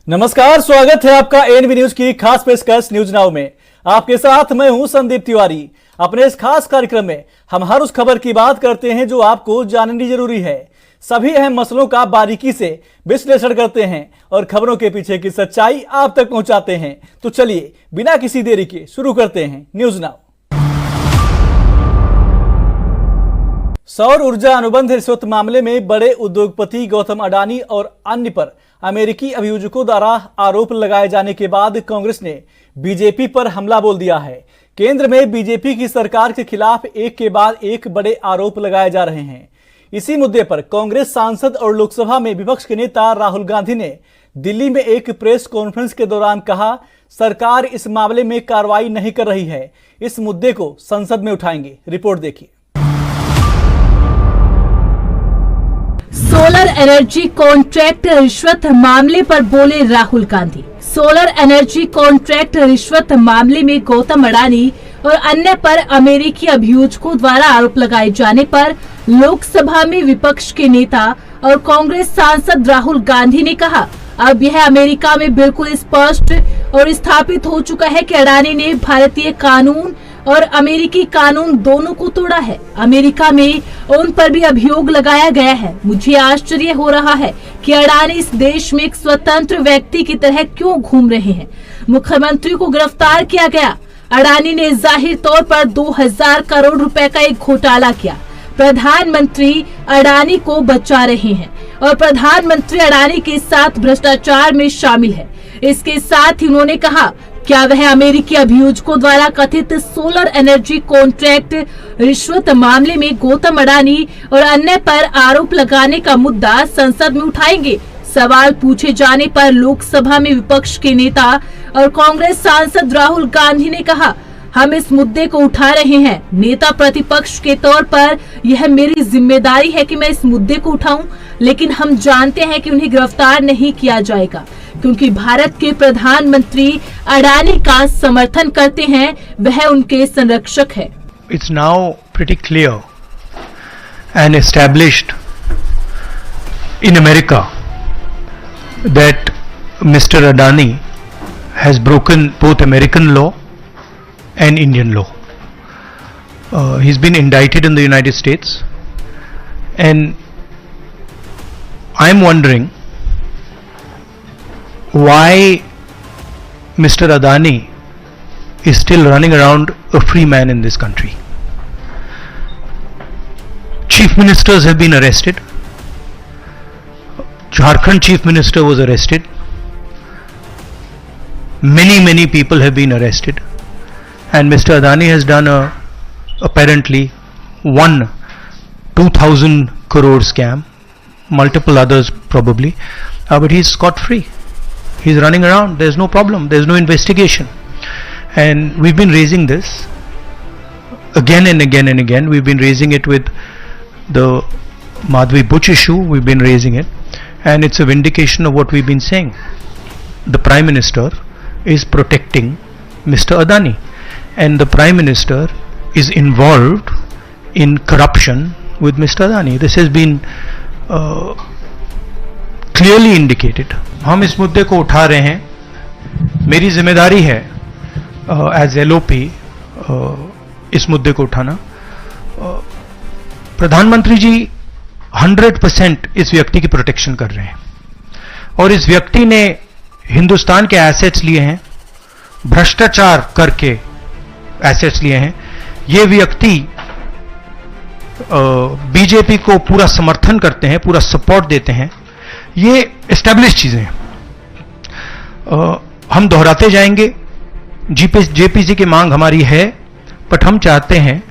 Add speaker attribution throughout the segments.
Speaker 1: नमस्कार, स्वागत है आपका एएनबी न्यूज की खास पेशकश न्यूज नाउ में। आपके साथ मैं हूं संदीप तिवारी। अपने इस खास कार्यक्रम में हम हर उस खबर की बात करते हैं जो आपको जाननी जरूरी है। सभी अहम मसलों का बारीकी से विश्लेषण करते हैं और खबरों के पीछे की सच्चाई आप तक पहुंचाते हैं। तो चलिए बिना किसी देरी के शुरू करते हैं न्यूज नाउ। सौर ऊर्जा अनुबंध रिश्वत मामले में बड़े उद्योगपति गौतम अडानी और अन्य पर अमेरिकी अभियोजकों द्वारा आरोप लगाए जाने के बाद कांग्रेस ने बीजेपी पर हमला बोल दिया है। केंद्र में बीजेपी की सरकार के खिलाफ एक के बाद एक बड़े आरोप लगाए जा रहे हैं। इसी मुद्दे पर कांग्रेस सांसद और लोकसभा में विपक्ष के नेता राहुल गांधी ने दिल्ली में एक प्रेस कॉन्फ्रेंस के दौरान कहा, सरकार इस मामले में कार्रवाई नहीं कर रही है, इस मुद्दे को संसद में उठाएंगे। रिपोर्ट देखिए।
Speaker 2: सोलर एनर्जी कॉन्ट्रैक्ट रिश्वत मामले पर बोले Rahul Gandhi. Solar energy contract रिश्वत मामले में गौतम अडानी और अन्य पर अमेरिकी अभियोजकों द्वारा आरोप लगाए जाने पर लोकसभा में विपक्ष के नेता और कांग्रेस सांसद राहुल गांधी ने कहा, अब यह अमेरिका में बिल्कुल स्पष्ट और स्थापित हो चुका है कि अडानी ने भारतीय कानून और अमेरिकी कानून दोनों को तोड़ा है। अमेरिका में उन पर भी अभियोग लगाया गया है। मुझे आश्चर्य हो रहा है कि अडानी इस देश में एक स्वतंत्र व्यक्ति की तरह क्यों घूम रहे हैं। मुख्यमंत्री को गिरफ्तार किया गया। अडानी ने जाहिर तौर पर 2000 करोड़ रुपए का एक घोटाला किया। प्रधानमंत्री अडानी को बचा रहे हैं और प्रधानमंत्री अडानी के साथ भ्रष्टाचार में शामिल है। इसके साथ ही उन्होंने कहा, क्या वह अमेरिकी अभियोजकों द्वारा कथित सोलर एनर्जी कॉन्ट्रैक्ट रिश्वत मामले में गौतम अडानी और अन्य पर आरोप लगाने का मुद्दा संसद में उठाएंगे? सवाल पूछे जाने पर लोकसभा में विपक्ष के नेता और कांग्रेस सांसद राहुल गांधी ने कहा, हम इस मुद्दे को उठा रहे हैं। नेता प्रतिपक्ष के तौर पर यह मेरी जिम्मेदारी है कि मैं इस मुद्दे को उठाऊं, लेकिन हम जानते हैं कि उन्हें गिरफ्तार नहीं किया जाएगा क्योंकि भारत के प्रधानमंत्री अडानी का समर्थन करते हैं, वह उनके संरक्षक है।
Speaker 3: It's now pretty clear and established in America that Mr. Adani has broken both American law and Indian law. He's been indicted in the United States, and I'm wondering why Mr. Adani is still running around a free man in this country. Chief ministers have been arrested. Jharkhand chief minister was arrested. Many people have been arrested. And Mr. Adani has done apparently one 2000 crore scam, multiple others probably, but he's scot free. He's running around. There's no problem. There's no investigation. And we've been raising this again and again and again. We've been raising it with the Madhvi Buch issue. We've been raising it. And it's a vindication of what we've been saying. The Prime Minister is protecting Mr. Adani. And the Prime Minister is involved in corruption with Mr. Adani. This has been clearly indicated. हम इस मुद्दे को उठा रहे हैं। मेरी जिम्मेदारी है एज एलओपी इस मुद्दे को उठाना। प्रधानमंत्री जी 100% इस व्यक्ति की प्रोटेक्शन कर रहे हैं और इस व्यक्ति ने हिंदुस्तान के एसेट्स लिए हैं, भ्रष्टाचार करके एसेट्स लिए हैं। ये व्यक्ति बीजेपी को पूरा समर्थन करते हैं, पूरा सपोर्ट देते हैं। ये एस्टैब्लिश चीजें हैं। हम दोहराते जाएंगे। जेपीसी की मांग हमारी है, बट हम चाहते हैं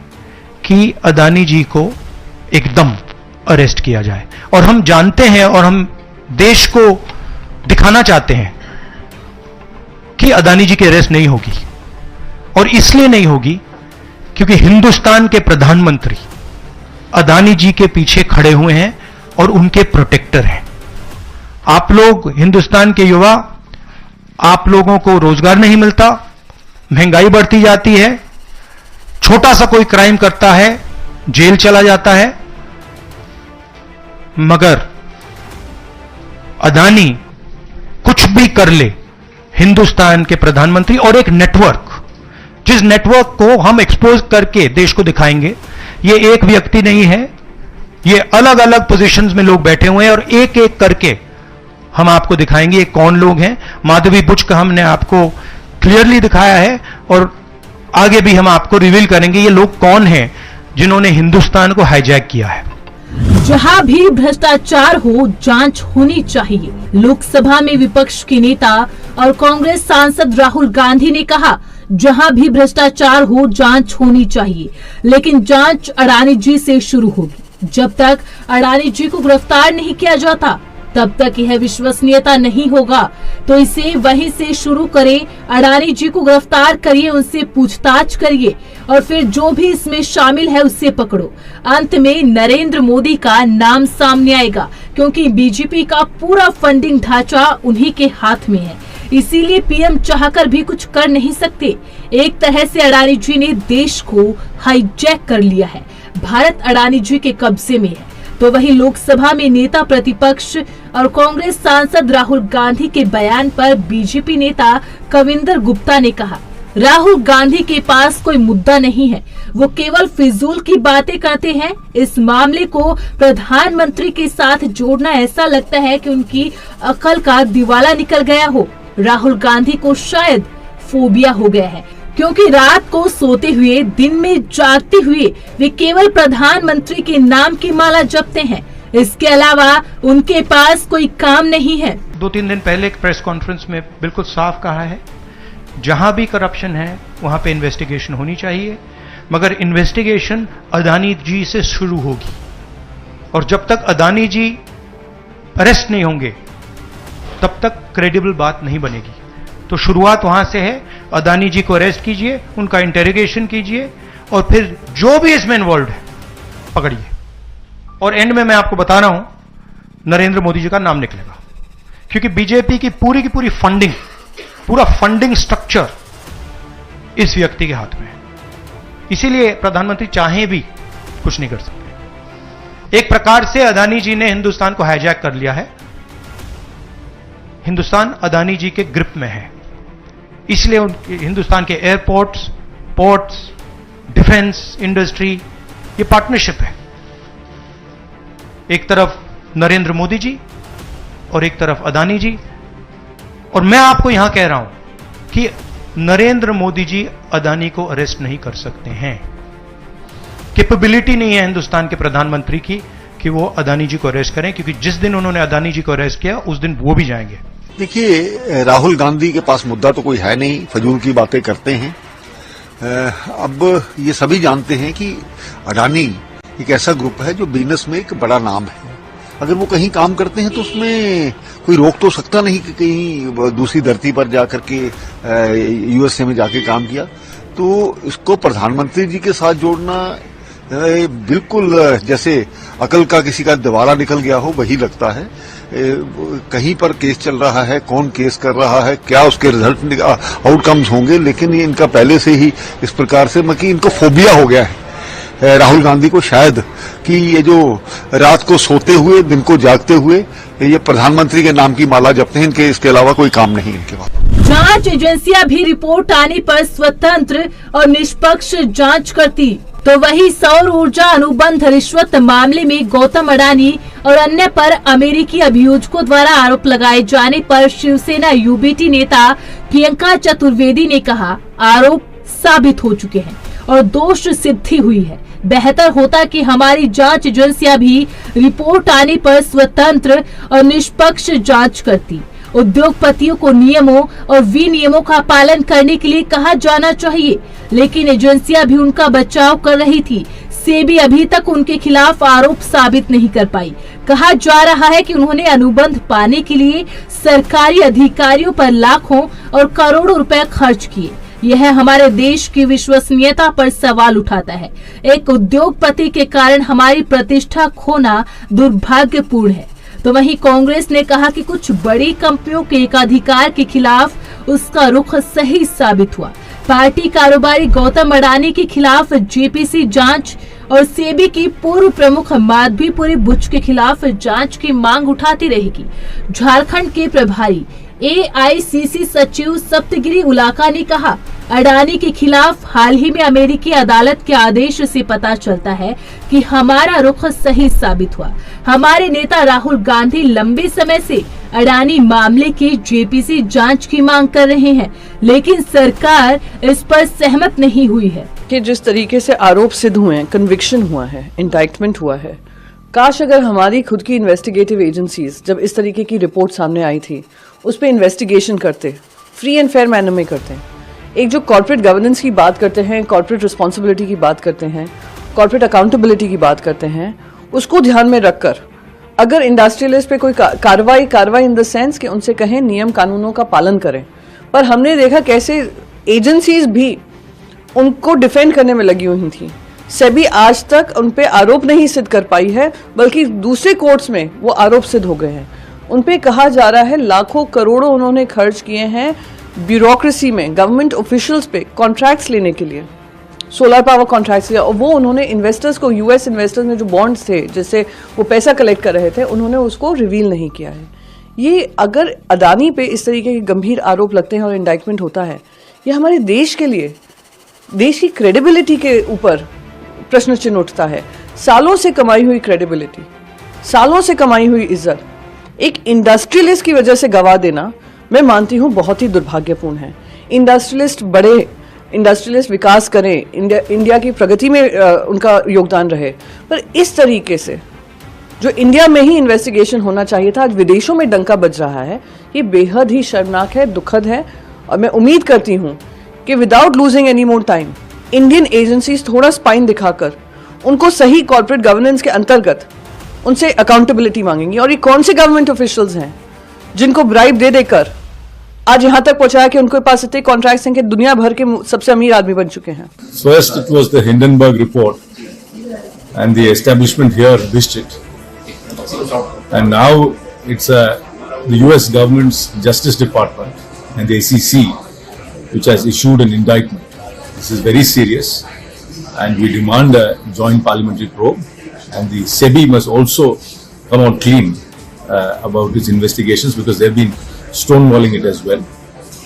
Speaker 3: कि अडानी जी को एकदम अरेस्ट किया जाए। और हम जानते हैं और हम देश को दिखाना चाहते हैं कि अडानी जी की अरेस्ट नहीं होगी। और इसलिए नहीं होगी क्योंकि हिंदुस्तान के प्रधानमंत्री अडानी जी के पीछे खड़े हुए हैं और उनके प्रोटेक्टर हैं। आप लोग हिंदुस्तान के युवा, आप लोगों को रोजगार नहीं मिलता, महंगाई बढ़ती जाती है, छोटा सा कोई क्राइम करता है जेल चला जाता है, मगर अडानी कुछ कुछ भी कर ले हिंदुस्तान के प्रधानमंत्री और एक नेटवर्क, जिस नेटवर्क को हम एक्सपोज करके देश को दिखाएंगे। ये एक व्यक्ति नहीं है, ये अलग अलग पोजीशंस में लोग बैठे हुए हैं और एक एक करके हम आपको दिखाएंगे ये कौन लोग हैं। माधवी बुच का हमने आपको क्लियरली दिखाया है और आगे भी हम आपको रिवील करेंगे ये लोग कौन हैं जिन्होंने हिंदुस्तान को हाईजैक किया है।
Speaker 2: जहां भी भ्रष्टाचार हो जांच होनी चाहिए। लोकसभा में विपक्ष के नेता और कांग्रेस सांसद राहुल गांधी ने कहा, जहां भी भ्रष्टाचार हो जांच होनी चाहिए, लेकिन जांच अडानी जी से शुरू होगी। जब तक अडानी जी को गिरफ्तार नहीं किया जाता तब तक यह विश्वसनीयता नहीं होगा। तो इसे वहीं से शुरू करें, अडानी जी को गिरफ्तार करिए, उनसे पूछताछ करिए और फिर जो भी इसमें शामिल है उससे पकड़ो। अंत में नरेंद्र मोदी का नाम सामने आएगा, क्योंकि बीजेपी का पूरा फंडिंग ढांचा उन्हीं के हाथ में है। इसीलिए पीएम चाहकर भी कुछ कर नहीं सकते। एक तरह से अडानी जी ने देश को हाईजैक कर लिया है। भारत अडानी जी के कब्जे में है। तो वही लोकसभा में नेता प्रतिपक्ष और कांग्रेस सांसद राहुल गांधी के बयान पर बीजेपी नेता कविंदर गुप्ता ने कहा, राहुल गांधी के पास कोई मुद्दा नहीं है, वो केवल फिजूल की बातें करते हैं। इस मामले को प्रधानमंत्री के साथ जोड़ना ऐसा लगता है कि उनकी अकल का दिवाला निकल गया हो। राहुल गांधी को शायद फोबिया हो गया है, क्योंकि रात को सोते हुए दिन में जागते हुए वे केवल प्रधानमंत्री के नाम की माला जपते हैं। इसके अलावा उनके पास कोई काम नहीं है।
Speaker 3: 2-3 दिन पहले एक प्रेस कॉन्फ्रेंस में बिल्कुल साफ कहा है, जहां भी करप्शन है वहां पे इन्वेस्टिगेशन होनी चाहिए, मगर इन्वेस्टिगेशन अडानी जी से शुरू होगी और जब तक अडानी जी अरेस्ट नहीं होंगे तब तक क्रेडिबल बात नहीं बनेगी। तो शुरुआत वहां से है, अडानी जी को अरेस्ट कीजिए, उनका इंटेरोगेशन कीजिए और फिर जो भी इसमें इन्वॉल्व है पकड़िए। और एंड में मैं आपको बता रहा हूं नरेंद्र मोदी जी का नाम निकलेगा, क्योंकि बीजेपी की पूरी फंडिंग, पूरा फंडिंग स्ट्रक्चर इस व्यक्ति के हाथ में है। इसीलिए प्रधानमंत्री चाहे भी कुछ नहीं कर सकते। एक प्रकार से अडानी जी ने हिंदुस्तान को हाईजैक कर लिया है। हिंदुस्तान अडानी जी के ग्रिप में है, इसलिए हिंदुस्तान के एयरपोर्ट्स, पोर्ट्स, डिफेंस इंडस्ट्री, ये पार्टनरशिप है। एक तरफ नरेंद्र मोदी जी और एक तरफ अडानी जी। और मैं आपको यहां कह रहा हूं कि नरेंद्र मोदी जी अडानी को अरेस्ट नहीं कर सकते हैं। कैपेबिलिटी नहीं है हिंदुस्तान के प्रधानमंत्री की कि वो अडानी जी को अरेस्ट करें, क्योंकि जिस दिन उन्होंने अडानी जी को अरेस्ट किया उस दिन वो भी जाएंगे।
Speaker 4: देखिए, राहुल गांधी के पास मुद्दा तो कोई है नहीं, फजूल की बातें करते हैं। अब ये सभी जानते हैं कि अडानी एक ऐसा ग्रुप है जो बिजनेस में एक बड़ा नाम है। अगर वो कहीं काम करते हैं तो उसमें कोई रोक तो सकता नहीं कि कहीं दूसरी धरती पर जाकर के यूएसए में जाके काम किया। तो इसको प्रधानमंत्री जी के साथ जोड़ना बिल्कुल जैसे अकल का किसी का दिवाला निकल गया हो वही लगता है। कहीं पर केस चल रहा है, कौन केस कर रहा है, क्या उसके रिजल्ट आउटकम्स होंगे, लेकिन ये इनका पहले से ही इस प्रकार से कि इनको फोबिया हो गया है राहुल गांधी को, शायद कि ये जो रात को सोते हुए दिन को जागते हुए ये प्रधानमंत्री के नाम की माला जपते हैं, इनके इसके अलावा कोई काम नहीं इनके पास।
Speaker 2: जांच एजेंसियां भी रिपोर्ट आने पर स्वतंत्र और निष्पक्ष जांच करती। तो वही सौर ऊर्जा अनुबंध रिश्वत मामले में गौतम अडानी और अन्य पर अमेरिकी अभियोजकों द्वारा आरोप लगाए जाने पर शिवसेना यूबीटी नेता प्रियंका चतुर्वेदी ने कहा, आरोप साबित हो चुके हैं और दोष सिद्धि हुई है। बेहतर होता कि हमारी जांच एजेंसियां भी रिपोर्ट आने पर स्वतंत्र और निष्पक्ष जांच करती। उद्योगपतियों को नियमों और विनियमों का पालन करने के लिए कहा जाना चाहिए, लेकिन एजेंसियां भी उनका बचाव कर रही थी। सेबी अभी तक उनके खिलाफ आरोप साबित नहीं कर पाई। कहा जा रहा है कि उन्होंने अनुबंध पाने के लिए सरकारी अधिकारियों पर लाखों और करोड़ों रुपए खर्च किए। यह हमारे देश की विश्वसनीयता पर सवाल उठाता है। एक उद्योगपति के कारण हमारी प्रतिष्ठा खोना दुर्भाग्यपूर्ण है। तो वहीं कांग्रेस ने कहा कि कुछ बड़ी कंपनियों के एकाधिकार के खिलाफ उसका रुख सही साबित हुआ। पार्टी कारोबारी गौतम अडानी के खिलाफ जेपीसी जांच और सेबी की पूर्व प्रमुख माधवीपुरी बुच के खिलाफ जांच की मांग उठाती रहेगी। झारखंड के प्रभारी AICC सचिव सप्तगिरी उलाका ने कहा, अडानी के खिलाफ हाल ही में अमेरिकी अदालत के आदेश से पता चलता है कि हमारा रुख सही साबित हुआ। हमारे नेता राहुल गांधी लंबे समय से अडानी मामले की JPC जांच की मांग कर रहे हैं, लेकिन सरकार इस पर सहमत नहीं हुई है।
Speaker 5: कि जिस तरीके से आरोप सिद्ध हुए हैं, कन्विक्शन हुआ है, इंडाइटमेंट हुआ है, काश अगर हमारी खुद की इन्वेस्टिगेटिव एजेंसीज जब इस तरीके की रिपोर्ट सामने आई थी उस पर इन्वेस्टिगेशन करते, फ्री एंड फेयर मैनर में करते हैं। एक जो कॉर्पोरेट गवर्नेंस की बात करते हैं, कॉर्पोरेट रिस्पॉन्सिबिलिटी की बात करते हैं, कॉर्पोरेट अकाउंटेबिलिटी की बात करते हैं, उसको ध्यान में रखकर अगर इंडस्ट्रियलिस्ट पे कोई कार्रवाई इन द सेंस कि उनसे कहें नियम कानूनों का पालन करें, पर हमने देखा कैसे एजेंसीज भी उनको डिफेंड करने में लगी हुई थी। सेबी आज तक उन पे आरोप नहीं सिद्ध कर पाई है, बल्कि दूसरे कोर्ट्स में वो आरोप सिद्ध हो गए हैं। उन पे कहा जा रहा है लाखों करोड़ों उन्होंने खर्च किए हैं ब्यूरोक्रेसी में, गवर्नमेंट ऑफिशियल्स पे कॉन्ट्रैक्ट्स लेने के लिए, सोलर पावर कॉन्ट्रैक्ट्स लिया, और वो उन्होंने इन्वेस्टर्स को, US इन्वेस्टर्स में जो बॉन्ड्स थे जिससे वो पैसा कलेक्ट कर रहे थे, उन्होंने उसको रिवील नहीं किया है। ये अगर अडानी पे इस तरीके के गंभीर आरोप लगते हैं और इंडाइटमेंट होता है, ये हमारे देश के लिए, देश की क्रेडिबिलिटी के ऊपर प्रश्न चिन्ह उठता है। सालों से कमाई हुई क्रेडिबिलिटी, सालों से कमाई हुई इज्जत एक इंडस्ट्रियलिस्ट की वजह से गवा देना, मैं मानती हूँ बहुत ही दुर्भाग्यपूर्ण है। इंडस्ट्रियलिस्ट विकास करें, इंडिया की प्रगति में उनका योगदान रहे, पर इस तरीके से जो इंडिया में ही इन्वेस्टिगेशन होना चाहिए था, आज विदेशों में डंका बज रहा है। ये बेहद ही शर्मनाक है, दुखद है, और मैं उम्मीद करती हूँ कि without losing any more time Indian agencies थोड़ा स्पाइन दिखाकर उनको सही कॉर्पोरेट गवर्नेंस के अंतर्गत उनसे अकाउंटेबिलिटी मांगेंगी। और ये कौन से गवर्नमेंट ऑफिशियल्स हैं जिनको ब्राइब दे देकर आज यहाँ तक पहुंचाया कि उनके पास इतने कॉन्ट्रैक्ट्स हैं कि दुनिया भर के सबसे अमीर आदमी बन चुके हैं।
Speaker 6: First it was the Hindenburg report and the establishment here wished it, and now it's the US government's Justice Department and the SEC which has issued an indictment. This is very serious and we demand a joint parliamentary probe, and the SEBI must also come out clean about its investigations, because they've been stonewalling it as well.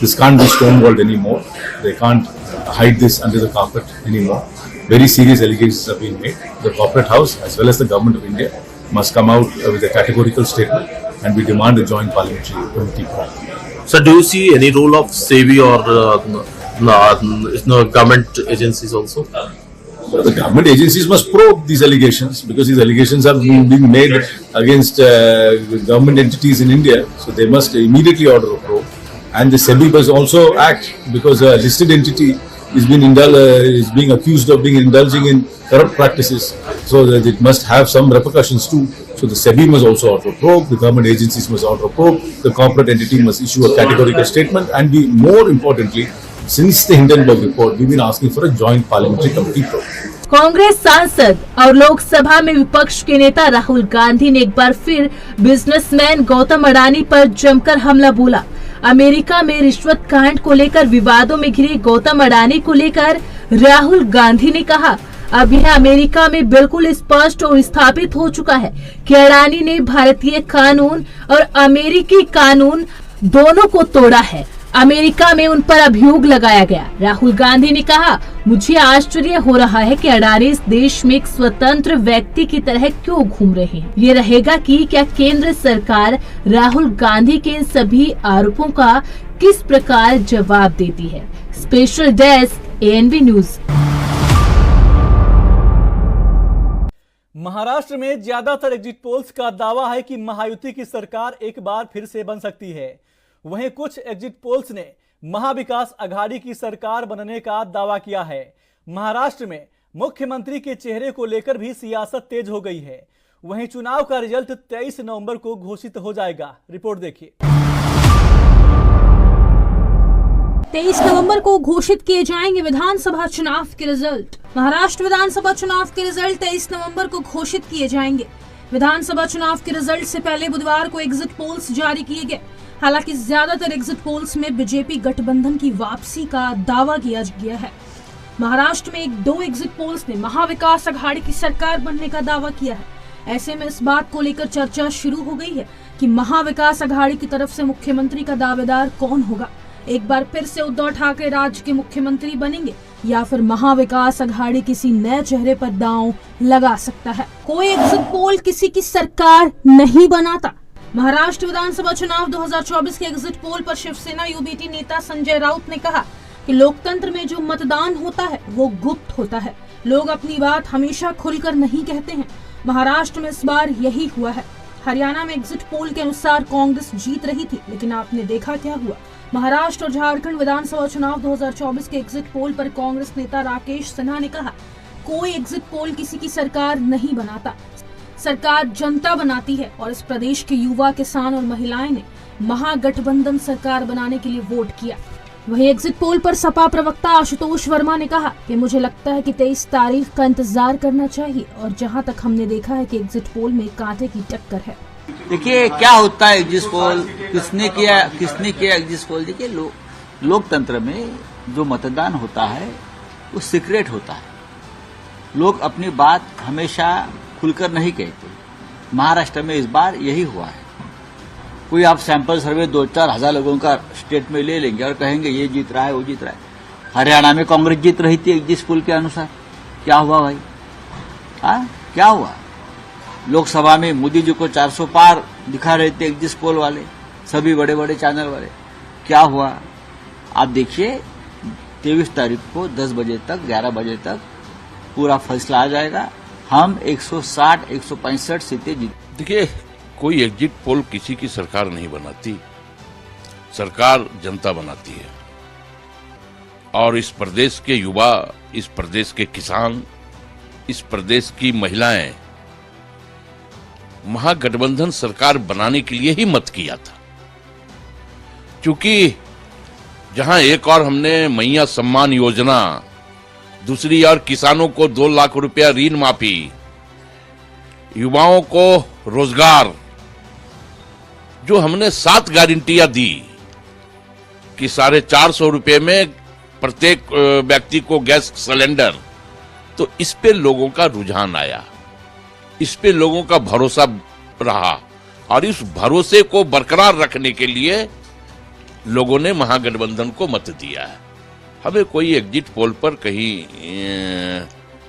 Speaker 6: This can't be stonewalled anymore. They can't hide this under the carpet anymore. Very serious allegations have been made. The corporate house as well as the government of India must come out with a categorical statement, and we demand a joint parliamentary committee probe.
Speaker 7: So do you see any role of SEBI or government agencies also?
Speaker 6: So the government agencies must probe these allegations, because these allegations are being made against government entities in India. So they must immediately order a probe. And the SEBI must also act, because a listed entity is being accused of indulging in corrupt practices. So that it must have some repercussions too. So the SEBI must also order a probe, the government agencies must order a probe, the corporate entity must issue a categorical statement, and more importantly, since the Hindenburg report, we've been asking for a joint parliamentary committee probe.
Speaker 2: Congress सांसद और लोकसभा में विपक्ष के नेता राहुल गांधी ने एक बार फिर businessman Gautam Adani पर जमकर हमला बोला। अमेरिका में रिश्वत कांड को लेकर विवादों में घिरे गौतम अडानी को लेकर राहुल गांधी ने कहा, अब यह अमेरिका में बिल्कुल स्पष्ट और स्थापित हो चुका है कि अडानी ने भारतीय कानून और अमेरिकी कानून दोनों को तोड़ा है। अमेरिका में उन पर अभियोग लगाया गया। राहुल गांधी ने कहा, मुझे आश्चर्य हो रहा है कि अडानी इस देश में एक स्वतंत्र व्यक्ति की तरह क्यों घूम रहे हैं। ये रहेगा कि क्या केंद्र सरकार राहुल गांधी के इन सभी आरोपों का किस प्रकार जवाब देती है। Special desk ANB news.
Speaker 1: Maharashtra में ज्यादातर एग्जिट पोल्स का दावा है कि महायुति की सरकार एक बार फिर से बन सकती है। वहीं कुछ एग्जिट पोल्स ने महाविकास अघाड़ी की सरकार बनने का दावा किया है। महाराष्ट्र में मुख्यमंत्री के चेहरे को लेकर भी सियासत तेज हो गई है। वहीं चुनाव का रिजल्ट 23 नवंबर को घोषित हो जाएगा। रिपोर्ट देखिए।
Speaker 8: 23 नवंबर को घोषित किए जाएंगे विधानसभा चुनाव के रिजल्ट। महाराष्ट्र विधानसभा चुनाव के रिजल्ट 23 नवंबर को घोषित किए जाएंगे। विधानसभा चुनाव के रिजल्ट से पहले बुधवार को एग्जिट पोल्स जारी किए गए। हालांकि ज्यादातर एग्जिट पोल्स में बीजेपी गठबंधन की वापसी का दावा किया गया है। महाराष्ट्र में दो एग्जिट पोल्स ने महाविकास अघाड़ी की सरकार बनने का दावा किया है। ऐसे में इस बात को लेकर चर्चा शुरू हो गई है कि महाविकास अघाड़ी की तरफ से मुख्यमंत्री का दावेदार कौन होगा। एक बार फिर से उद्धव ठाकरे राज्य के मुख्यमंत्री बनेंगे या फिर महाविकास अघाड़ी किसी नए चेहरे पर दांव लगा सकता है। कोई एग्जिट पोल किसी की सरकार नहीं बनाता। महाराष्ट्र विधानसभा चुनाव 2024 के एग्जिट पोल पर शिवसेना यूबीटी नेता संजय राउत ने कहा कि लोकतंत्र में जो मतदान होता है वो गुप्त होता है। लोग अपनी बात हमेशा खुलकर नहीं कहते हैं। महाराष्ट्र में इस बार यही हुआ है। हरियाणा में एग्जिट पोल के अनुसार कांग्रेस जीत रही थी, लेकिन आपने देखा क्या हुआ। महाराष्ट्र और झारखंड विधानसभा चुनाव 2024 के एग्जिट पोल पर कांग्रेस नेता राकेश सिन्हा ने कहा, कोई एग्जिट पोल किसी की सरकार नहीं बनाता, सरकार जनता बनाती है। और इस प्रदेश के युवा, किसान और महिलाएं ने महागठबंधन सरकार बनाने के लिए वोट किया। वहीं एग्जिट पोल पर सपा प्रवक्ता आशुतोष वर्मा ने कहा कि मुझे लगता है कि 23 तारीख का इंतजार करना चाहिए और जहां तक हमने देखा है कि एग्जिट पोल में कांटे की टक्कर है।
Speaker 9: देखिए क्या होता है एग्जिट पोल, किसने किया एग्जिट पोल। देखिए लोकतंत्र में जो मतदान होता है वो सीक्रेट होता है। लोग अपनी बात हमेशा खुलकर नहीं कहते। महाराष्ट्र में इस बार यही हुआ है। कोई आप सैंपल सर्वे 2-4 हजार लोगों का स्टेट में ले लेंगे और कहेंगे ये जीत रहा है वो जीत रहा है। हरियाणा में कांग्रेस जीत रही थी एग्जिट पोल के अनुसार। क्या हुआ भाई? क्या हुआ? लोकसभा में मोदी जी को 400 पार दिखा रहे थे एग्जिट पोल वाले, सभी बड़े बड़े चैनल वाले। क्या हुआ आप देखिए। 23 तारीख को 10 बजे तक 11 बजे तक पूरा फैसला आ जाएगा। हम 160-165 सीटें जीत।
Speaker 10: देखिए कोई एग्जिट पोल किसी की सरकार नहीं बनाती, सरकार जनता बनाती है। और इस प्रदेश के युवा, इस प्रदेश के किसान, इस प्रदेश की महिलाएं महागठबंधन सरकार बनाने के लिए ही मत किया था। क्योंकि जहां एक और हमने मैया सम्मान योजना, दूसरी ओर किसानों को 2 लाख रुपया ऋण माफी, युवाओं को रोजगार, जो हमने 7 गारंटियां दी कि 450 रुपए में प्रत्येक व्यक्ति को गैस सिलेंडर, तो इस पे लोगों का रुझान आया, इस पे लोगों का भरोसा रहा। और इस भरोसे को बरकरार रखने के लिए लोगों ने महागठबंधन को मत दिया है। हमें कोई एग्जिट पोल पर कहीं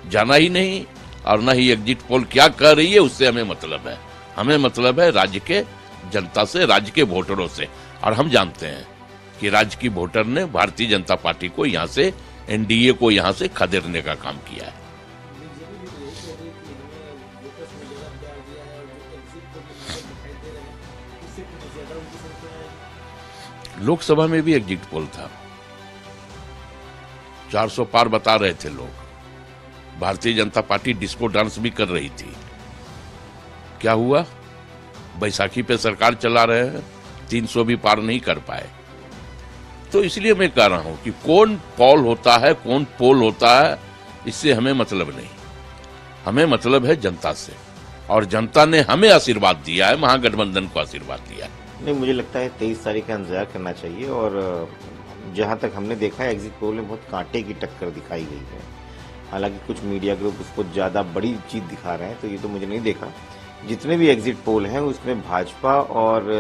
Speaker 10: जाना ही नहीं और न ही एग्जिट पोल क्या कह रही है उससे हमें मतलब है। हमें मतलब है राज्य के जनता से, राज्य के वोटरों से। और हम जानते हैं कि राज्य की वोटर ने भारतीय जनता पार्टी को यहां से, एनडीए को यहां से खदेड़ने का काम किया है। लोकसभा में भी एग्जिट पोल था, 400 पार बता रहे थे लोग। Bharatiya Janata party disco dance भी कर रही थी। क्या हुआ? बैसाखी पे सरकार चला रहे हैं, 300 भी पार नहीं कर पाए। तो इसलिए मैं कह रहा हूं कि कौन पोल होता है, कौन पोल होता है, इससे हमें मतलब नहीं। हमें मतलब है जनता से, और जनता ने हमें आशीर्वाद दिया है, महागठबंधन को आशीर्वाद दिया है।
Speaker 11: नहीं, मुझे लगता है 23 तारीख का इंतजार करना चाहिए। और जहां तक हमने देखा है एग्जिट पोल में बहुत कांटे की टक्कर दिखाई गई है। हालांकि कुछ मीडिया ग्रुप उसको ज़्यादा बड़ी चीज़ दिखा रहे हैं, तो ये तो मुझे नहीं देखा। जितने भी एग्जिट पोल हैं उसमें भाजपा और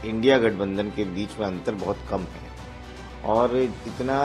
Speaker 11: इंडिया गठबंधन के बीच में अंतर बहुत कम है। और इतना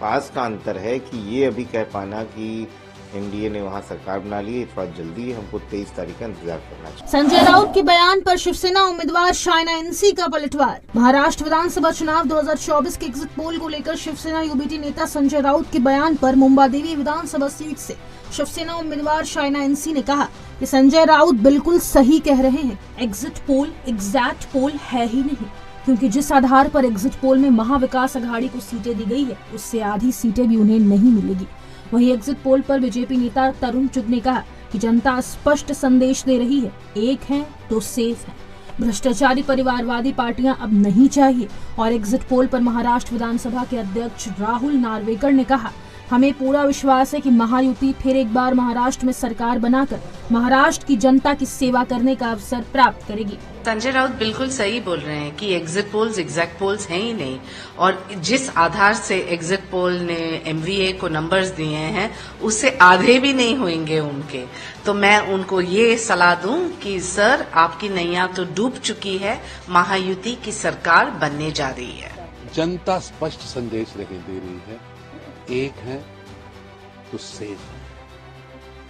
Speaker 11: पास का अंतर है कि ये अभी कह पाना कि एनडीए ने वहां सरकार बना ली है, थोड़ा जल्दी है। हमको 23 तारीख का इंतजार करना चाहिए।
Speaker 8: संजय राउत के बयान पर शिवसेना उम्मीदवार शाइना एनसी का पलटवार। महाराष्ट्र विधानसभा चुनाव 2024 के एग्जिट पोल को लेकर शिवसेना यूबीटी नेता संजय राउत के बयान पर मुंबादेवी विधानसभा सीट से शिवसेना उम्मीदवार शाइना एनसी ने कहा कि संजय राउत बिल्कुल सही कह रहे हैं। एग्जिट पोल एग्जैक्ट पोल है ही नहीं, क्योंकि जिस आधार पर एग्जिट पोल में महाविकास अघाड़ी को सीटें दी गई है उससे आधी सीटें भी उन्हें नहीं मिलेगी। वहीं एग्जिट पोल पर बीजेपी नेता तरुण चुग ने कहा कि जनता स्पष्ट संदेश दे रही है, एक है तो सेफ है। भ्रष्टाचारी परिवारवादी पार्टियां अब नहीं चाहिए। और एग्जिट पोल पर महाराष्ट्र विधानसभा के अध्यक्ष राहुल नार्वेकर ने कहा हमें पूरा विश्वास है कि महायुति फिर एक बार महाराष्ट्र में सरकार बनाकर महाराष्ट्र की जनता की सेवा करने का अवसर प्राप्त करेगी।
Speaker 12: संजय राउत बिल्कुल सही बोल रहे हैं कि एग्जिट पोल्स एग्जैक्ट पोल्स हैं ही नहीं, और जिस आधार से एग्जिट पोल ने एमवीए को नंबर्स दिए हैं उससे आधे भी नहीं होंगे उनके। तो मैं उनको ये सलाह दूं कि सर आपकी नैया तो डूब चुकी है, महायुति की सरकार बनने जा रही है।
Speaker 13: जनता स्पष्ट संदेश दे रही है, एक है तो सेफ है।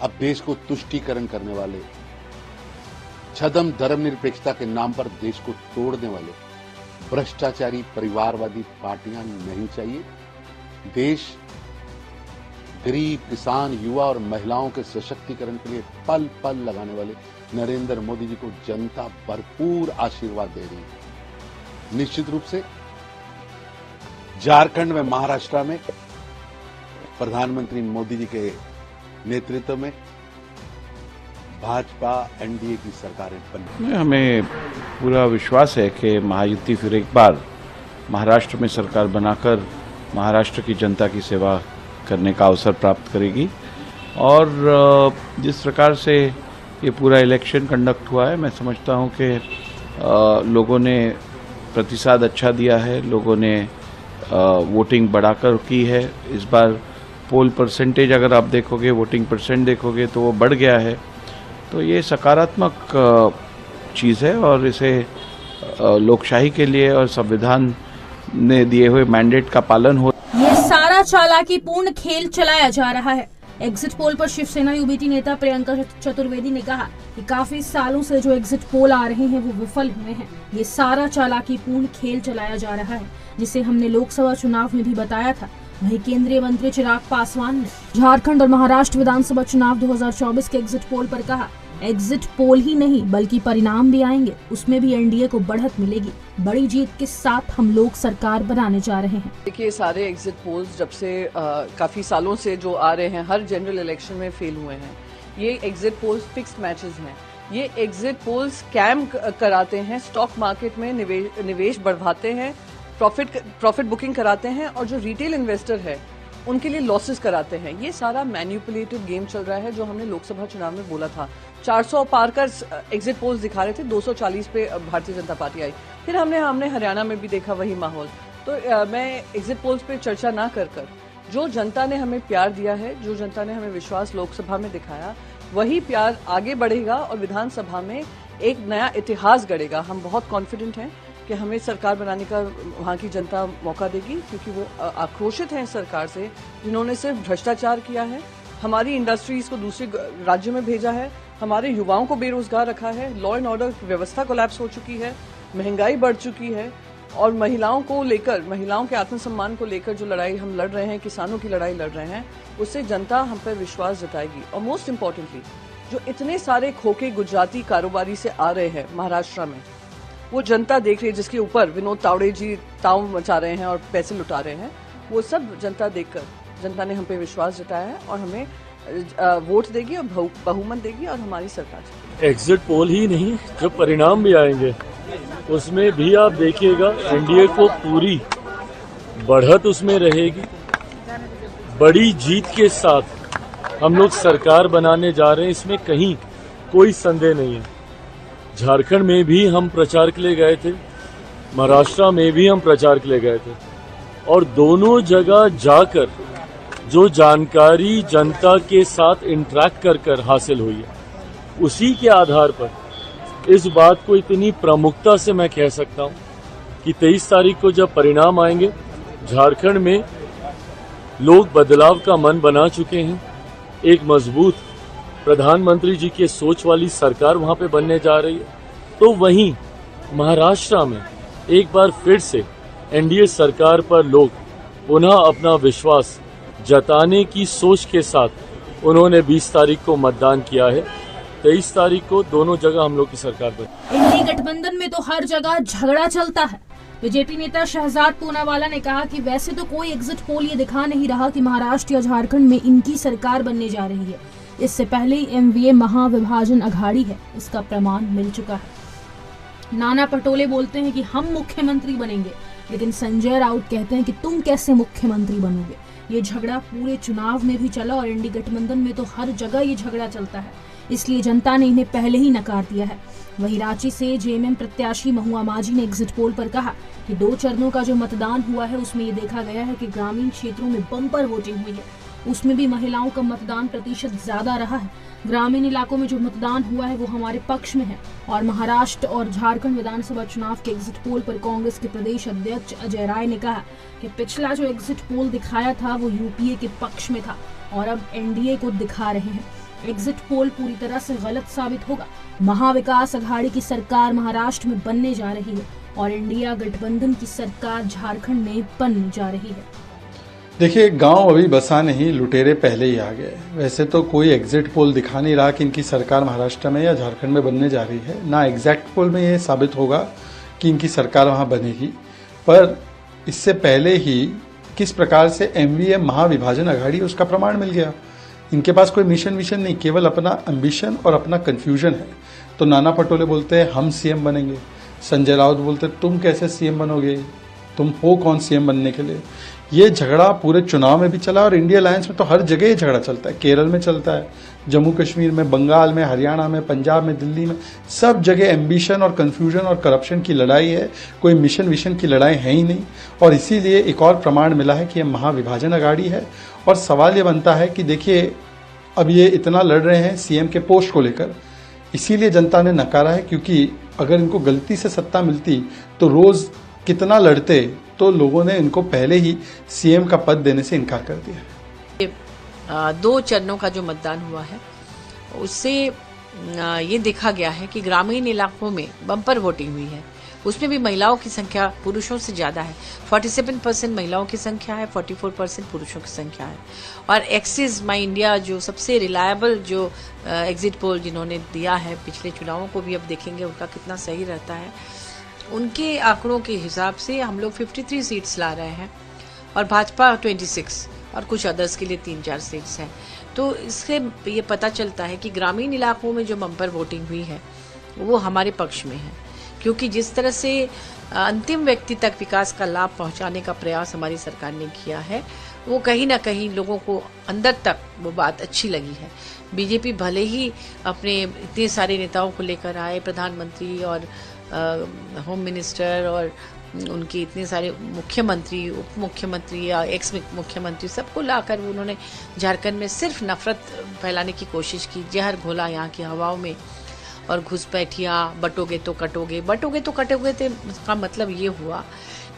Speaker 13: अब देश को तुष्टीकरण करने वाले, छदम धर्मनिरपेक्षता के नाम पर देश को तोड़ने वाले भ्रष्टाचारी परिवारवादी पार्टियां नहीं चाहिए। देश गरीब, किसान, युवा और महिलाओं के सशक्तिकरण के लिए पल पल लगाने वाले नरेंद्र मोदी जी को जनता भरपूर आशीर्वाद दे रही है। निश्चित रूप से झारखंड में, महाराष्ट्र में प्रधानमंत्री मोदी जी के नेतृत्व में भाजपा एनडीए की सरकारें बनी।
Speaker 14: हमें पूरा विश्वास है कि महायुति फिर एक बार महाराष्ट्र में सरकार बनाकर महाराष्ट्र की जनता की सेवा करने का अवसर प्राप्त करेगी। और जिस प्रकार से ये पूरा इलेक्शन कंडक्ट हुआ है, मैं समझता हूँ कि लोगों ने प्रतिसाद अच्छा दिया है, लोगों ने वोटिंग बढ़ाकर की है। इस बार पोल परसेंटेज अगर आप देखोगे, वोटिंग परसेंट देखोगे तो वो बढ़ गया है। तो ये सकारात्मक चीज़ है और इसे लोकशाही के लिए और संविधान ने दिए हुए मैंडेट का पालन हो।
Speaker 8: ये सारा चालाकीपूर्ण खेल चलाया जा रहा है। एग्जिट पोल पर शिवसेना यूबीटी नेता प्रियंका चतुर्वेदी ने कहा कि काफी सालों से जो एग्जिट पोल आ रहे हैं वो विफल हुए हैं। ये सारा चालाकीपूर्ण खेल चलाया जा रहा है, जिसे हमने लोकसभा चुनाव में भी बताया था। वहीं केंद्रीय मंत्री चिराग पासवान ने झारखंड और महाराष्ट्र विधानसभा चुनाव 2024 के एग्जिट पोल पर कहा, एग्जिट पोल ही नहीं बल्कि परिणाम भी आएंगे, उसमें भी एनडीए को बढ़त मिलेगी। बड़ी जीत के साथ हम लोग सरकार बनाने जा रहे हैं।
Speaker 5: देखिए, सारे एग्जिट पोल्स जब से काफी सालों से जो आ रहे हैं, हर जनरल इलेक्शन में फेल हुए हैं। ये एग्जिट पोल्स फिक्स्ड मैचेस हैं। ये एग्जिट पोल्स स्कैम कराते हैं, स्टॉक मार्केट में निवेश बढ़वाते हैं, प्रॉफिट बुकिंग कराते हैं, और जो रिटेल इन्वेस्टर है उनके लिए लॉसेस कराते हैं। ये सारा मैनिपुलेटेड गेम चल रहा है, जो हमने लोकसभा चुनाव में बोला था। 400 पार कर एग्जिट पोल्स दिखा रहे थे, 240 पे भारतीय जनता पार्टी आई। फिर हमने हरियाणा में भी देखा वही माहौल। तो मैं एग्जिट पोल्स पे चर्चा ना कर जो जनता ने हमें प्यार दिया है, जो जनता ने हमें विश्वास लोकसभा में दिखाया, वही प्यार आगे बढ़ेगा और विधानसभा में एक नया इतिहास गढ़ेगा। हम बहुत कॉन्फिडेंट हैं कि हमें सरकार बनाने का वहाँ की जनता मौका देगी, क्योंकि वो आक्रोशित हैं सरकार से, जिन्होंने सिर्फ भ्रष्टाचार किया है, हमारी इंडस्ट्रीज को दूसरे राज्यों में भेजा है, हमारे युवाओं को बेरोजगार रखा है, लॉ एंड ऑर्डर व्यवस्था कोलैप्स हो चुकी है, महंगाई बढ़ चुकी है, और महिलाओं को लेकर, महिलाओं के आत्मसम्मान को लेकर जो लड़ाई हम लड़ रहे हैं, किसानों की लड़ाई लड़ रहे हैं, उससे जनता हम पर विश्वास जताएगी। और मोस्ट इम्पॉर्टेंटली, जो इतने सारे खोखे गुजराती कारोबारी से आ रहे हैं महाराष्ट्र में, वो जनता देख रही है, जिसके ऊपर विनोद तावड़े जी ताव मचा रहे हैं और पैसे लुटा रहे हैं, वो सब जनता देखकर जनता ने हम पे विश्वास जताया है और हमें वोट देगी और बहुमत देगी और हमारी सरकार।
Speaker 15: एग्जिट पोल ही नहीं, जो परिणाम भी आएंगे उसमें भी आप देखिएगा एनडीए को पूरी बढ़त उसमें रहेगी। बड़ी जीत के साथ हम लोग सरकार बनाने जा रहे हैं, इसमें कहीं कोई संदेह नहीं है। झारखंड में भी हम प्रचार के लिए गए थे, महाराष्ट्र में भी हम प्रचार के लिए गए थे, और दोनों जगह जाकर जो जानकारी जनता के साथ इंटरेक्ट कर हासिल हुई है, उसी के आधार पर इस बात को इतनी प्रमुखता से मैं कह सकता हूं कि 23 तारीख को जब परिणाम आएंगे, झारखंड में लोग बदलाव का मन बना चुके हैं। एक मजबूत प्रधानमंत्री जी के सोच वाली सरकार वहां पे बनने जा रही है। तो वहीं महाराष्ट्र में एक बार फिर से एनडीए सरकार पर लोग पुनः अपना विश्वास जताने की सोच के साथ उन्होंने 20 तारीख को मतदान किया है। 23 तारीख को दोनों जगह हम लोग की सरकार बनी।
Speaker 8: इंडी गठबंधन में तो हर जगह झगड़ा चलता है। बीजेपी नेता शहजाद पूनावाला ने कहा कि वैसे तो कोई एग्जिट पोल ये दिखा नहीं रहा कि महाराष्ट्र या झारखंड में इनकी सरकार बनने जा रही है। इससे पहले एमवीए महाविभाजन अघाड़ी है, इसका प्रमाण मिल चुका है। नाना पटोले बोलते हैं कि हम मुख्यमंत्री बनेंगे, लेकिन संजय राउत कहते हैं कि तुम कैसे मुख्यमंत्री बनोगे। ये झगड़ा पूरे चुनाव में भी चला और इंडी गठबंधन में तो हर जगह ये झगड़ा चलता है, इसलिए जनता ने इन्हें पहले ही नकार दिया है। वहीं रांची से जेएमएम प्रत्याशी महुआ माझी ने एग्जिट पोल पर कहा कि 2 चरणों का जो मतदान हुआ है उसमें ये देखा गया है कि ग्रामीण क्षेत्रों में बम्पर वोटिंग हुई है, उसमें भी महिलाओं का मतदान प्रतिशत ज्यादा रहा है। ग्रामीण इलाकों में जो मतदान हुआ है वो हमारे पक्ष में है। और महाराष्ट्र और झारखंड विधानसभा चुनाव के एग्जिट पोल पर कांग्रेस के प्रदेश अध्यक्ष अजय राय ने कहा कि पिछला जो एग्जिट पोल दिखाया था वो यूपीए के पक्ष में था और अब एनडीए को दिखा रहे हैं। एग्जिट पोल पूरी तरह से गलत साबित होगा। महाविकास अघाड़ी की सरकार महाराष्ट्र में बनने जा रही है और इंडिया गठबंधन की सरकार झारखंड में बनने जा रही है।
Speaker 16: देखिए, गांव अभी बसा नहीं, लुटेरे पहले ही आ गए। वैसे तो कोई एग्जिट पोल दिखा नहीं रहा कि इनकी सरकार महाराष्ट्र में या झारखंड में बनने जा रही है, ना एग्जैक्ट पोल में ये साबित होगा कि इनकी सरकार वहां बनेगी। पर इससे पहले ही किस प्रकार से एमवीए महाविभाजन अघाड़ी उसका प्रमाण मिल गया। इनके पास कोई मिशन नहीं, केवल अपना एम्बिशन और अपना कंफ्यूजन है। तो नाना पटोले बोलते हैं हम सीएम बनेंगे, संजय राउत बोलते तुम कैसे सीएम बनोगे, तुम हो कौन सीएम बनने के लिए। ये झगड़ा पूरे चुनाव में भी चला और इंडिया अलायंस में तो हर जगह ये झगड़ा चलता है। केरल में चलता है, जम्मू कश्मीर में, बंगाल में, हरियाणा में, पंजाब में, दिल्ली में, सब जगह एम्बिशन और कन्फ्यूजन और करप्शन की लड़ाई है। कोई मिशन विशन की लड़ाई है ही नहीं। और इसीलिए एक और प्रमाण मिला है कि यह महाविभाजन अघाड़ी है। और सवाल ये बनता है कि देखिए, अब ये इतना लड़ रहे हैं सीएम के पोस्ट को लेकर, इसीलिए जनता ने नकारा है, क्योंकि अगर इनको गलती से सत्ता मिलती तो रोज कितना लड़ते, तो लोगों ने इनको पहले ही सीएम का पद देने से इनकार कर दिया।
Speaker 17: 2 चरणों का जो मतदान हुआ है उससे ये देखा गया है कि ग्रामीण इलाकों में बम्पर वोटिंग हुई है। उसमें भी महिलाओं की संख्या पुरुषों से ज़्यादा है। 47% महिलाओं की संख्या है, 44% पुरुषों की संख्या है। और एक्सिस माई इंडिया जो सबसे रिलायबल जो एग्जिट पोल जिन्होंने दिया है, पिछले चुनावों को भी अब देखेंगे उनका कितना सही रहता है, उनके आंकड़ों के हिसाब से हम लोग 53 सीट्स ला रहे हैं और भाजपा 26 और कुछ अदर्स के लिए 3-4 सीट्स हैं। तो इससे ये पता चलता है कि ग्रामीण इलाकों में जो बम्पर वोटिंग हुई है वो हमारे पक्ष में है, क्योंकि जिस तरह से अंतिम व्यक्ति तक विकास का लाभ पहुंचाने का प्रयास हमारी सरकार ने किया है, वो कहीं ना कहीं लोगों को अंदर तक वो बात अच्छी लगी है। बीजेपी भले ही अपने इतने सारे नेताओं को लेकर आए, प्रधानमंत्री और होम मिनिस्टर और उनके इतने सारे मुख्यमंत्री, उप मुख्यमंत्री या एक्स मुख्यमंत्री, सबको लाकर उन्होंने झारखंड में सिर्फ नफरत फैलाने की कोशिश की, जहर घोला यहाँ की हवाओं में और घुसपैठिया, बटोगे तो कटोगे थे। इसका मतलब ये हुआ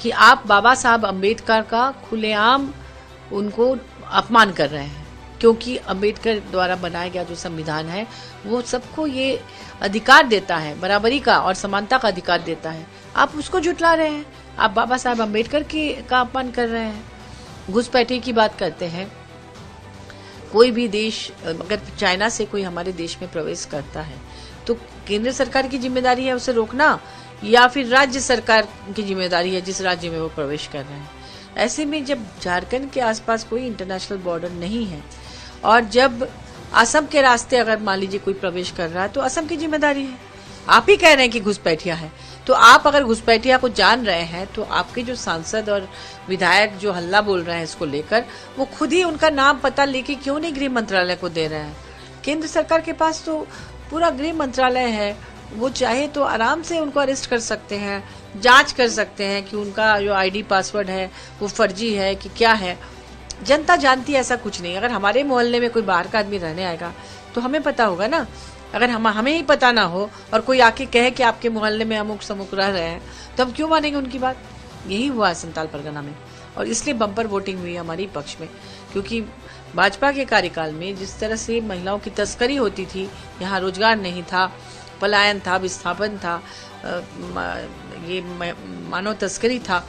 Speaker 17: कि आप बाबा साहब अम्बेडकर का खुलेआम उनको अपमान कर रहे हैं, क्योंकि अम्बेडकर द्वारा बनाया गया जो संविधान है वो सबको ये अधिकार देता है, बराबरी का और समानता का अधिकार देता है। आप उसको झुटला रहे हैं, आप बाबा साहब अम्बेडकर का अपमान कर रहे हैं। घुसपैठे की बात करते हैं। कोई भी देश, अगर चाइना से कोई हमारे देश में प्रवेश करता है तो केंद्र सरकार की जिम्मेदारी है उसे रोकना, या फिर राज्य सरकार की जिम्मेदारी है जिस राज्य में वो प्रवेश कर रहे हैं। ऐसे में जब झारखंड के आसपास कोई इंटरनेशनल बॉर्डर नहीं है और जब असम के रास्ते अगर मान लीजिए कोई प्रवेश कर रहा है तो असम की जिम्मेदारी है। आप ही कह रहे हैं कि घुसपैठिया है, तो आप अगर घुसपैठिया को जान रहे हैं तो आपके जो सांसद और विधायक जो हल्ला बोल रहे हैं इसको लेकर, वो खुद ही उनका नाम पता लेके क्यों नहीं गृह मंत्रालय को दे रहे हैं। केंद्र सरकार के पास तो पूरा गृह मंत्रालय है, वो चाहे तो आराम से उनको अरेस्ट कर सकते हैं, जांच कर सकते हैं कि उनका जो आईडी पासवर्ड है वो फर्जी है कि क्या है। जनता जानती है ऐसा कुछ नहीं। अगर हमारे मोहल्ले में कोई बाहर का आदमी रहने आएगा तो हमें पता होगा ना। अगर हमें ही पता ना हो और कोई आके कहे कि आपके मोहल्ले में अमुक समुक रह रहे हैं तो हम क्यों मानेंगे उनकी बात। यही हुआ है संताल परगना में, और इसलिए बम्पर वोटिंग हुई हमारी पक्ष में, क्योंकि भाजपा के कार्यकाल में जिस तरह से महिलाओं की तस्करी होती थी, यहाँ रोजगार नहीं था, पलायन था, विस्थापन था, ये मानव तस्करी था,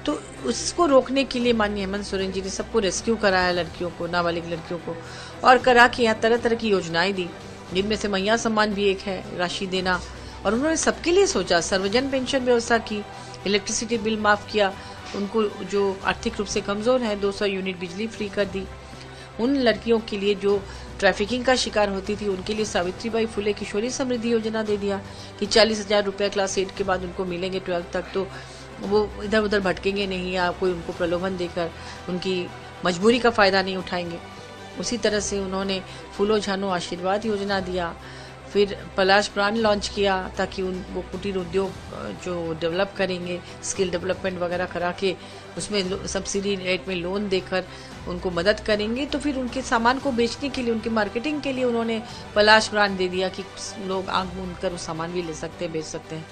Speaker 17: तो उसको रोकने के लिए माननीय हेमंत सोरेन जी ने सबको रेस्क्यू कराया, लड़कियों को, नाबालिग लड़कियों को, और करा के यहाँ तरह तरह की योजनाएं दी, जिनमें से मैया सम्मान भी एक है, राशि देना। और उन्होंने सबके लिए सोचा, सर्वजन पेंशन व्यवस्था की, इलेक्ट्रिसिटी बिल माफ़ किया, उनको जो आर्थिक रूप से कमज़ोर है 200 यूनिट बिजली फ्री कर दी। उन लड़कियों के लिए जो ट्रैफिकिंग का शिकार होती थी उनके लिए सावित्रीबाई फुले किशोरी समृद्धि योजना दे दिया कि 40,000 रुपये क्लास 8 के बाद उनको मिलेंगे 12th तक, तो वो इधर उधर भटकेंगे नहीं, या कोई उनको प्रलोभन देकर उनकी मजबूरी का फायदा नहीं उठाएंगे। उसी तरह से उन्होंने फूलो झानो आशीर्वाद योजना दिया, फिर पलाश प्लान लॉन्च किया ताकि वो कुटीर उद्योग जो डेवलप करेंगे, स्किल डेवलपमेंट वगैरह करा के उसमें सब्सिडी रेट में लोन देकर उनको मदद करेंगे। तो फिर उनके सामान को बेचने के लिए, उनकी मार्केटिंग के लिए उन्होंने पलाश ब्रांड दे दिया कि लोग आंख मूंद कर वो सामान भी ले सकते हैं, बेच सकते हैं।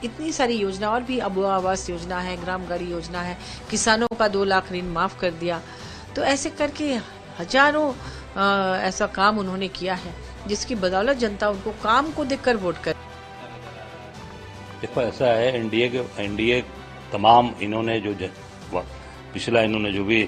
Speaker 17: इतनी सारी योजना, और भी अबू आवास योजना है, ग्राम गाड़ी योजना है, किसानों का 2 लाख ऋण माफ कर दिया। तो ऐसे करके हजारों ऐसा काम उन्होंने किया है जिसकी बदौलत जनता उनको काम को देखकर वोट कर।
Speaker 18: देखो ऐसा है, एनडीए तमाम इन्होंने जो पिछला इन्होंने जो भी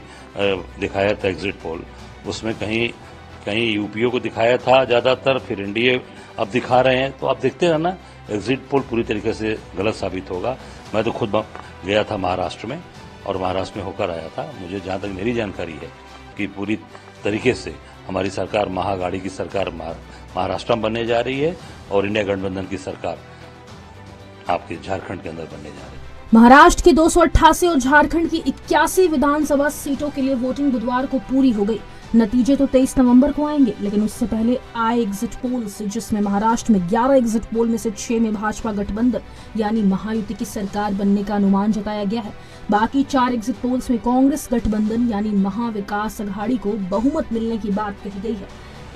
Speaker 18: दिखाया था एग्जिट पोल, उसमें कहीं यूपीओ को दिखाया था ज्यादातर, फिर एनडीए अब दिखा रहे हैं। तो आप देखते हैं ना, एग्जिट पोल पूरी तरीके से गलत साबित होगा। मैं तो खुद गया था महाराष्ट्र में और महाराष्ट्र में होकर आया था। मुझे जहां तक मेरी जानकारी है कि पूरी तरीके से हमारी सरकार, महागाड़ी की सरकार महाराष्ट्र में बनने जा रही है और इंडिया गठबंधन की सरकार आपके झारखंड के अंदर बनने जा रही है।
Speaker 8: महाराष्ट्र की 288 और झारखंड की 81 विधानसभा सीटों के लिए वोटिंग बुधवार को पूरी हो गई। नतीजे तो 23 नवंबर को आएंगे, लेकिन उससे पहले आए एग्जिट पोल्स, जिसमें महाराष्ट्र में 11 एग्जिट पोल में से 6 में भाजपा गठबंधन यानी महायुति की सरकार बनने का अनुमान जताया गया है। बाकी 4 एग्जिट पोल्स में कांग्रेस गठबंधन यानी महाविकास अघाड़ी को बहुमत मिलने की बात कही गई है।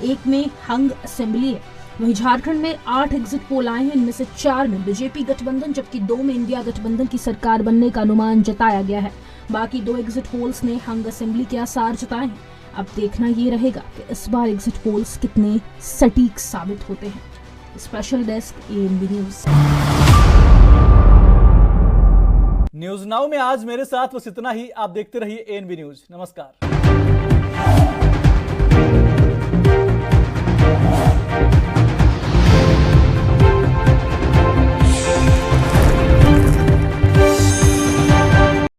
Speaker 8: एक में हंग असेंबली है। वहीं झारखंड में 8 एग्जिट पोल आए हैं, इनमें से 4 में बीजेपी गठबंधन जबकि 2 में इंडिया गठबंधन की सरकार बनने का अनुमान जताया गया है। बाकी 2 एग्जिट पोल्स ने हंग असेंबली के आसार जताए हैं। अब देखना ये रहेगा कि इस बार एग्जिट पोल्स कितने सटीक साबित होते हैं। Special desk ANB news.
Speaker 1: News now में आज मेरे साथ बस इतना ही। आप देखते रहिए एएनबी न्यूज। नमस्कार।